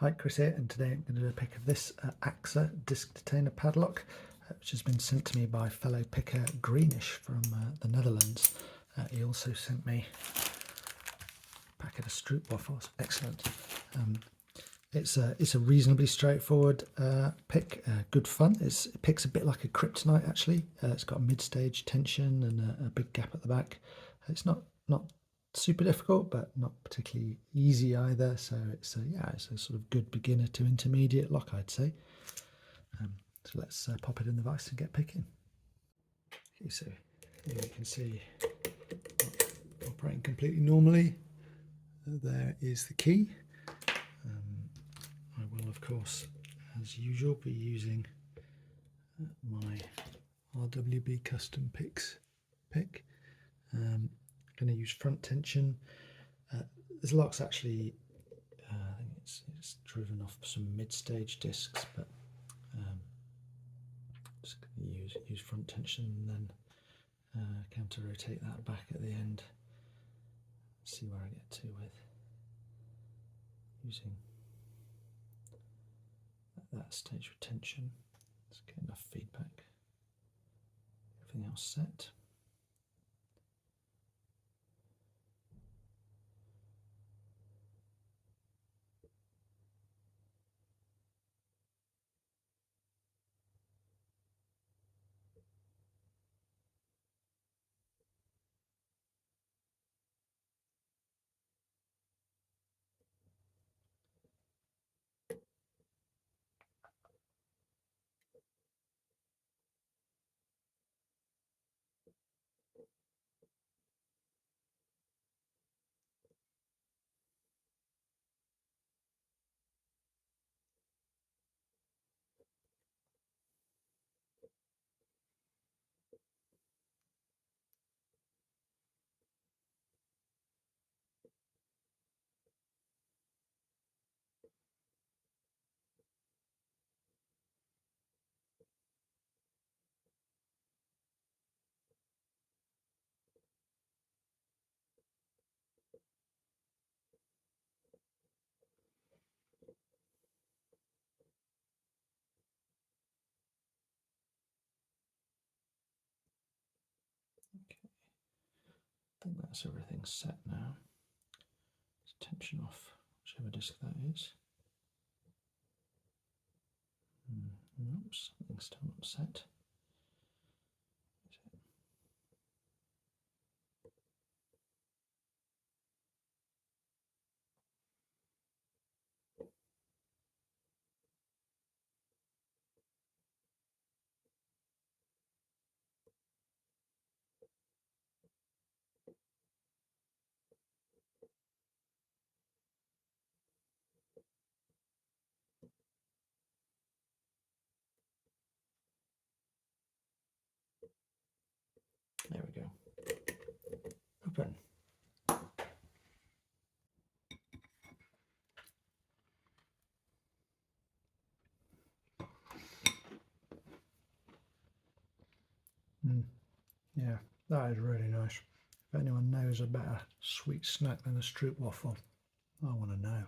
Hi, Chris here, and today I'm going to do a pick of this Axa disc detainer padlock, which has been sent to me by fellow picker Greenish from the Netherlands. He also sent me a packet of stroopwafels. Excellent. It's a reasonably straightforward pick, good fun. It picks a bit like a kryptonite actually. It's got a mid-stage tension and a big gap at the back. It's not super difficult, but not particularly easy either. So it's a sort of good beginner to intermediate lock, I'd say. So let's pop it in the vise and get picking. Okay, so here you can see operating completely normally. There is the key. I will, of course, as usual, be using my RWB custom picks pick. I'm going to use front tension. This lock's actually, I think it's driven off some mid-stage discs, but just going to use front tension and then counter rotate that back at the end. See where I get to with using that stage with tension. Let's get enough feedback. Everything else set. Okay, I think that's everything set now. Let's tension off whichever disc that is. Oops, something's still not set. There we go. Open. Yeah, that is really nice. If anyone knows a better sweet snack than a stroopwafel, I want to know.